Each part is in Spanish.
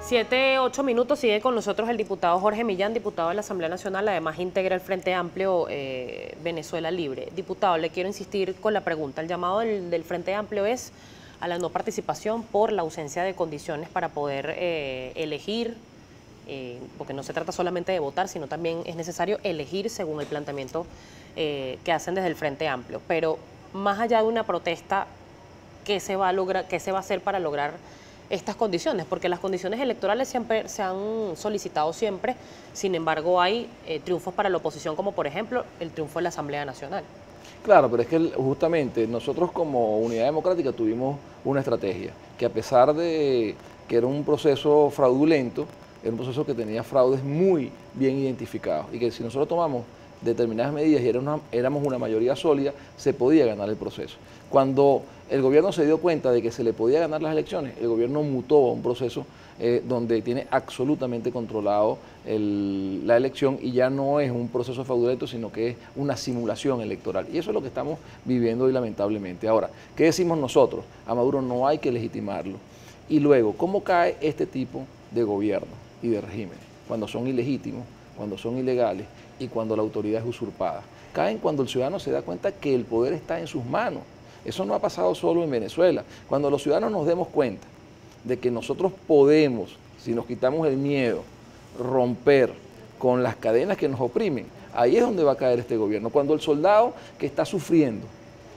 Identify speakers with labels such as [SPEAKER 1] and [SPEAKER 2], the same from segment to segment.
[SPEAKER 1] 7, 8 minutos, sigue con nosotros el diputado Jorge Millán, diputado de la Asamblea Nacional, además integra el Frente Amplio Venezuela Libre. Diputado, le quiero insistir con la pregunta. El llamado del Frente Amplio es a la no participación por la ausencia de condiciones para poder elegir, porque no se trata solamente de votar, sino también es necesario elegir según el planteamiento que hacen desde el Frente Amplio. Pero más allá de una protesta, ¿qué se va a lograr, qué se va a hacer para lograr estas condiciones? Porque las condiciones electorales siempre se han solicitado siempre, sin embargo hay triunfos para la oposición, como por ejemplo el triunfo de la Asamblea Nacional.
[SPEAKER 2] Claro, pero es que justamente nosotros como Unidad Democrática tuvimos una estrategia, que a pesar de que era un proceso fraudulento, era un proceso que tenía fraudes muy bien identificados y que si nosotros tomamos determinadas medidas y éramos una mayoría sólida, se podía ganar el proceso. Cuando el gobierno se dio cuenta de que se le podía ganar las elecciones, el gobierno mutó a un proceso donde tiene absolutamente controlado la elección y ya no es un proceso fraudulento, sino que es una simulación electoral. Y eso es lo que estamos viviendo hoy lamentablemente. Ahora, ¿qué decimos nosotros? A Maduro no hay que legitimarlo. Y luego, ¿cómo cae este tipo de gobierno y de regímenes? Cuando son ilegítimos, cuando son ilegales y cuando la autoridad es usurpada. Caen cuando el ciudadano se da cuenta que el poder está en sus manos. Eso no ha pasado solo en Venezuela. Cuando los ciudadanos nos demos cuenta de que nosotros podemos, si nos quitamos el miedo, romper con las cadenas que nos oprimen, ahí es donde va a caer este gobierno. Cuando el soldado que está sufriendo,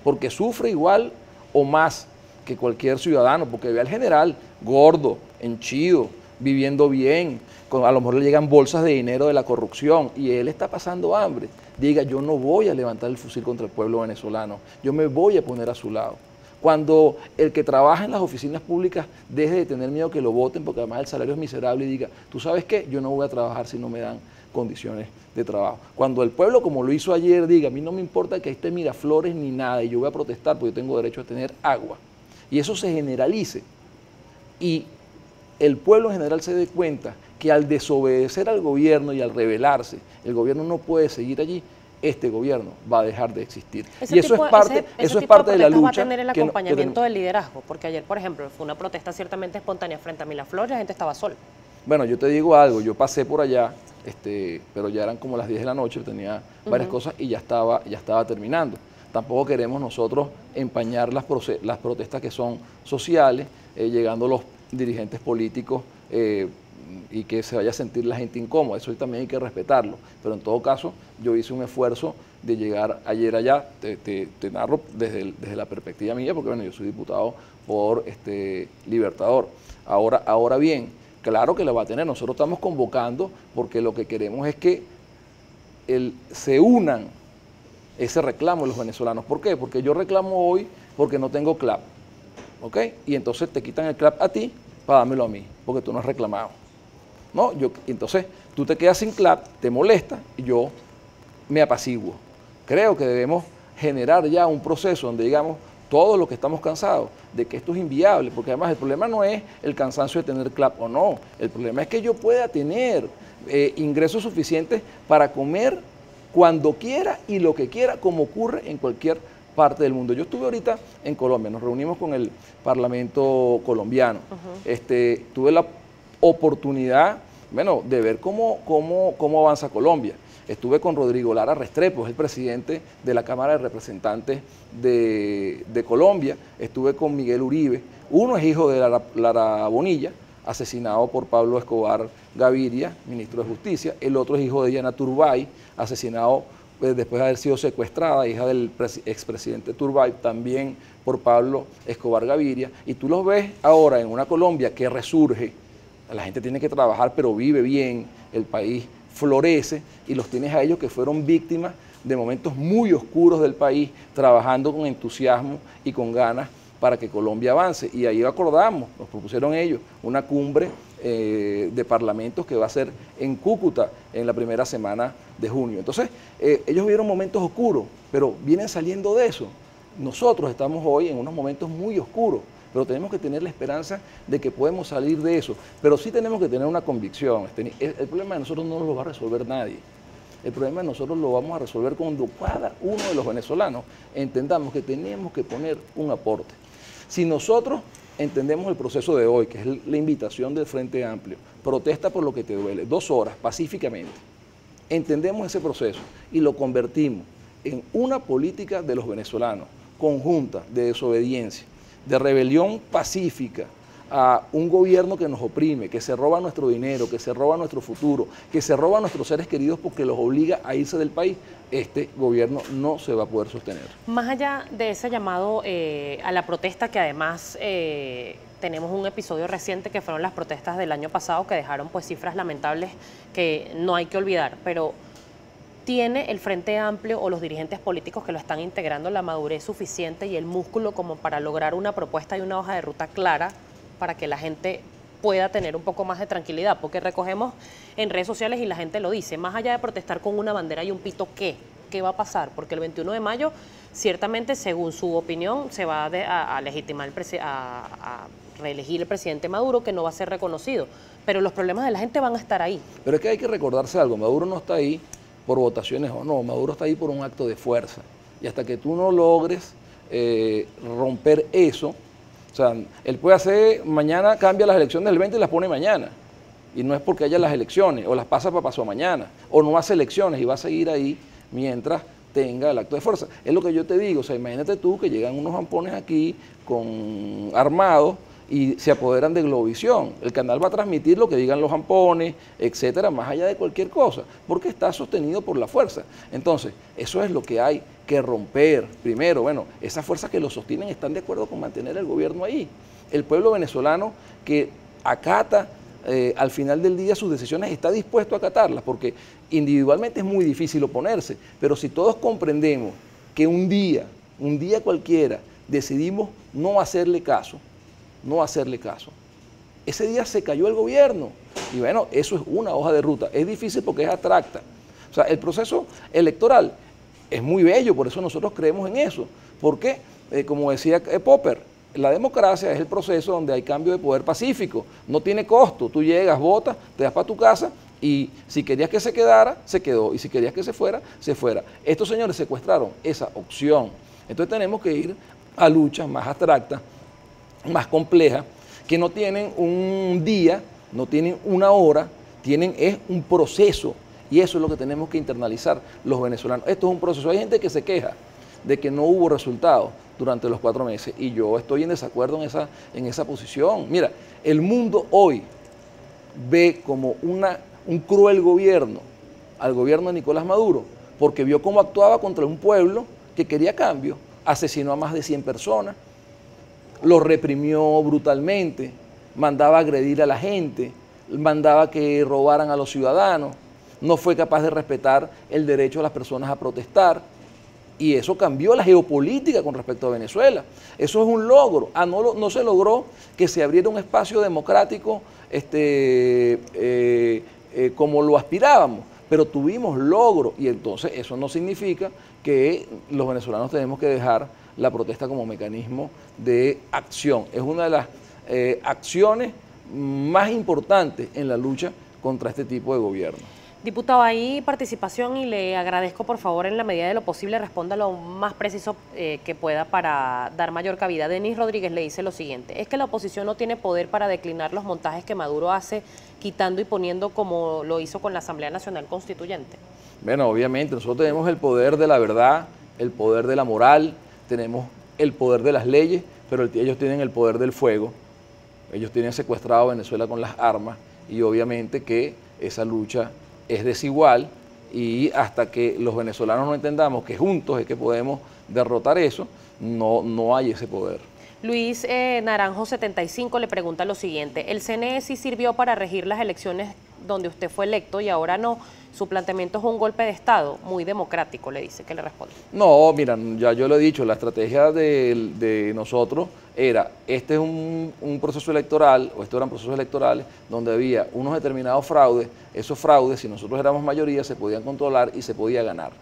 [SPEAKER 2] porque sufre igual o más que cualquier ciudadano, porque ve al general gordo, henchido, viviendo bien, a lo mejor le llegan bolsas de dinero de la corrupción y él está pasando hambre, diga, yo no voy a levantar el fusil contra el pueblo venezolano, yo me voy a poner a su lado. Cuando el que trabaja en las oficinas públicas deje de tener miedo que lo voten, porque además el salario es miserable, y diga, ¿tú sabes qué? Yo no voy a trabajar si no me dan condiciones de trabajo. Cuando el pueblo, como lo hizo ayer, diga, a mí no me importa que esté Miraflores ni nada, y yo voy a protestar porque yo tengo derecho a tener agua, y eso se generalice, y el pueblo en general se dé cuenta que al desobedecer al gobierno y al rebelarse, el gobierno no puede seguir allí, este gobierno va a dejar de existir. Y eso es parte de la lucha.
[SPEAKER 1] Va a tener el acompañamiento del liderazgo, porque ayer, por ejemplo, fue una protesta ciertamente espontánea frente a Miraflores, la gente estaba sola.
[SPEAKER 2] Bueno, yo te digo algo, yo pasé por allá, pero ya eran como las 10 de la noche, tenía varias cosas y ya estaba terminando. Tampoco queremos nosotros empañar las protestas que son sociales, llegando los dirigentes políticos y que se vaya a sentir la gente incómoda. Eso también hay que respetarlo. Pero en todo caso, yo hice un esfuerzo de llegar ayer allá, te narro desde la perspectiva mía, porque bueno, yo soy diputado por Libertador. Ahora bien, claro que la va a tener. Nosotros estamos convocando porque lo que queremos es que se unan ese reclamo de los venezolanos. ¿Por qué? Porque yo reclamo hoy porque no tengo CLAP. ¿Ok? Y entonces te quitan el CLAP a ti para dármelo a mí, porque tú no has reclamado. ¿No? Entonces tú te quedas sin CLAP, te molesta y yo me apaciguo. Creo que debemos generar ya un proceso donde digamos todos los que estamos cansados de que esto es inviable, porque además el problema no es el cansancio de tener CLAP o no, el problema es que yo pueda tener ingresos suficientes para comer cuando quiera y lo que quiera, como ocurre en cualquier parte del mundo. Yo estuve ahorita en Colombia, nos reunimos con el Parlamento colombiano. Tuve la oportunidad, bueno, de ver cómo avanza Colombia. Estuve con Rodrigo Lara Restrepo, es el presidente de la Cámara de Representantes de Colombia. Estuve con Miguel Uribe. Uno es hijo de Lara Bonilla, asesinado por Pablo Escobar Gaviria, ministro de Justicia. El otro es hijo de Diana Turbay, asesinado después de haber sido secuestrada, hija del expresidente Turbay, también por Pablo Escobar Gaviria. Y tú los ves ahora en una Colombia que resurge. La gente tiene que trabajar, pero vive bien, el país florece y los tienes a ellos que fueron víctimas de momentos muy oscuros del país, trabajando con entusiasmo y con ganas para que Colombia avance. Y ahí acordamos, nos propusieron ellos, una cumbre de parlamentos que va a ser en Cúcuta en la primera semana de junio. Entonces, ellos vieron momentos oscuros, pero vienen saliendo de eso. Nosotros estamos hoy en unos momentos muy oscuros, pero tenemos que tener la esperanza de que podemos salir de eso. Pero sí tenemos que tener una convicción. El problema de nosotros no lo va a resolver nadie. El problema de nosotros lo vamos a resolver cuando cada uno de los venezolanos entendamos que tenemos que poner un aporte. Si nosotros entendemos el proceso de hoy, que es la invitación del Frente Amplio, protesta por lo que te duele, 2 horas, pacíficamente. Entendemos ese proceso y lo convertimos en una política de los venezolanos, conjunta, de desobediencia, de rebelión pacífica a un gobierno que nos oprime, que se roba nuestro dinero, que se roba nuestro futuro, que se roba a nuestros seres queridos porque los obliga a irse del país. Este gobierno no se va a poder sostener.
[SPEAKER 1] Más allá de ese llamado a la protesta, que además tenemos un episodio reciente que fueron las protestas del año pasado que dejaron pues cifras lamentables que no hay que olvidar, pero ¿tiene el Frente Amplio o los dirigentes políticos que lo están integrando la madurez suficiente y el músculo como para lograr una propuesta y una hoja de ruta clara para que la gente pueda tener un poco más de tranquilidad? Porque recogemos en redes sociales y la gente lo dice, más allá de protestar con una bandera y un pito, ¿qué va a pasar? Porque el 21 de mayo, ciertamente, según su opinión, se va a legitimar, a reelegir el presidente Maduro, que no va a ser reconocido. Pero los problemas de la gente van a estar ahí.
[SPEAKER 2] Pero es que hay que recordarse algo, Maduro no está ahí por votaciones o no, Maduro está ahí por un acto de fuerza. Y hasta que tú no logres romper eso, o sea, él puede hacer, mañana cambia las elecciones del 20 y las pone mañana. Y no es porque haya las elecciones, o las pasa para pasado mañana, o no hace elecciones y va a seguir ahí mientras tenga el acto de fuerza. Es lo que yo te digo, o sea, imagínate tú que llegan unos ampones aquí con armados y se apoderan de Globovisión. El canal va a transmitir lo que digan los ampones, etcétera, más allá de cualquier cosa, porque está sostenido por la fuerza. Entonces, eso es lo que hay que romper. Primero, bueno, esas fuerzas que lo sostienen están de acuerdo con mantener el gobierno ahí. El pueblo venezolano que acata al final del día sus decisiones está dispuesto a acatarlas, porque individualmente es muy difícil oponerse, pero si todos comprendemos que un día cualquiera, decidimos no hacerle caso, ese día se cayó el gobierno. Y bueno, eso es una hoja de ruta. Es difícil porque es abstracta. O sea, el proceso electoral es muy bello, por eso nosotros creemos en eso. Porque, como decía Popper, la democracia es el proceso donde hay cambio de poder pacífico. No tiene costo. Tú llegas, votas, te vas para tu casa y si querías que se quedara, se quedó. Y si querías que se fuera, se fuera. Estos señores secuestraron esa opción. Entonces tenemos que ir a luchas más abstractas, más complejas, que no tienen un día, no tienen una hora, es un proceso. Y eso es lo que tenemos que internalizar los venezolanos. Esto es un proceso. Hay gente que se queja de que no hubo resultados durante los 4 meses y yo estoy en desacuerdo en esa posición. Mira, el mundo hoy ve como un cruel gobierno al gobierno de Nicolás Maduro porque vio cómo actuaba contra un pueblo que quería cambio, asesinó a más de 100 personas, lo reprimió brutalmente, mandaba a agredir a la gente, mandaba que robaran a los ciudadanos, no fue capaz de respetar el derecho de las personas a protestar. Y eso cambió la geopolítica con respecto a Venezuela. Eso es un logro. No se logró que se abriera un espacio democrático como lo aspirábamos, pero tuvimos logro. Y entonces eso no significa que los venezolanos tenemos que dejar la protesta como mecanismo de acción. Es una de las acciones más importantes en la lucha contra este tipo de gobierno.
[SPEAKER 1] Diputado, hay participación y le agradezco, por favor, en la medida de lo posible, responda lo más preciso que pueda para dar mayor cabida. Denis Rodríguez le dice lo siguiente: es que la oposición no tiene poder para declinar los montajes que Maduro hace, quitando y poniendo como lo hizo con la Asamblea Nacional Constituyente.
[SPEAKER 2] Bueno, obviamente, nosotros tenemos el poder de la verdad, el poder de la moral, tenemos el poder de las leyes, pero ellos tienen el poder del fuego. Ellos tienen secuestrado a Venezuela con las armas y obviamente que esa lucha es desigual y hasta que los venezolanos no entendamos que juntos es que podemos derrotar eso, no hay ese poder.
[SPEAKER 1] Luis Naranjo 75 le pregunta lo siguiente: ¿el CNE sí sirvió para regir las elecciones donde usted fue electo y ahora no? Su planteamiento es un golpe de Estado, muy democrático, le dice. ¿Qué le responde?
[SPEAKER 2] No, mira, ya yo lo he dicho, la estrategia de nosotros era, este es un proceso electoral, o estos eran procesos electorales, donde había unos determinados fraudes. Esos fraudes, si nosotros éramos mayoría, se podían controlar y se podía ganar.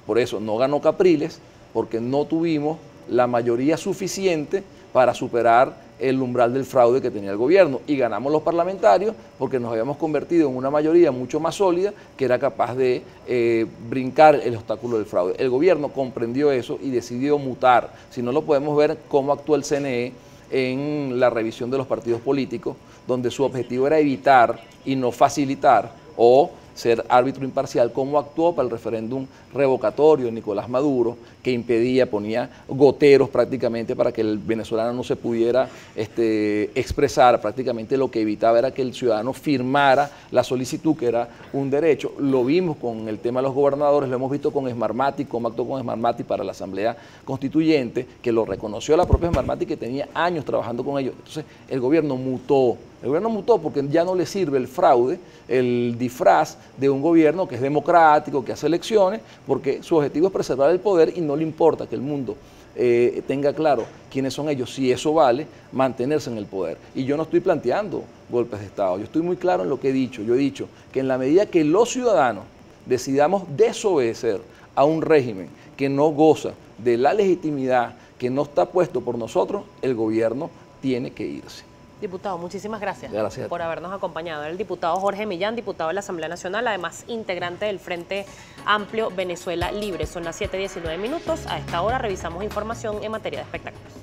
[SPEAKER 2] Por eso no ganó Capriles, porque no tuvimos la mayoría suficiente para superar el umbral del fraude que tenía el gobierno, y ganamos los parlamentarios porque nos habíamos convertido en una mayoría mucho más sólida que era capaz de brincar el obstáculo del fraude. El gobierno comprendió eso y decidió mutar. Si no, lo podemos ver cómo actuó el CNE en la revisión de los partidos políticos, donde su objetivo era evitar y no facilitar o ser árbitro imparcial, como actuó para el referéndum revocatorio de Nicolás Maduro, que impedía, ponía goteros prácticamente para que el venezolano no se pudiera expresar. Prácticamente lo que evitaba era que el ciudadano firmara la solicitud, que era un derecho. Lo vimos con el tema de los gobernadores, lo hemos visto con Smartmatic, cómo actuó con Smartmatic para la Asamblea Constituyente, que lo reconoció la propia Smartmatic, que tenía años trabajando con ellos. Entonces el gobierno mutó. El gobierno mutó porque ya no le sirve el fraude, el disfraz de un gobierno que es democrático, que hace elecciones, porque su objetivo es preservar el poder y no le importa que el mundo tenga claro quiénes son ellos, si eso vale, mantenerse en el poder. Y yo no estoy planteando golpes de Estado, yo estoy muy claro en lo que he dicho. Yo he dicho que en la medida que los ciudadanos decidamos desobedecer a un régimen que no goza de la legitimidad, que no está puesto por nosotros, el gobierno tiene que irse.
[SPEAKER 1] Diputado, muchísimas gracias,
[SPEAKER 2] Gracias
[SPEAKER 1] por habernos acompañado. Era el diputado Jorge Millán, diputado de la Asamblea Nacional, además integrante del Frente Amplio Venezuela Libre. Son las 7:19. A esta hora revisamos información en materia de espectáculos.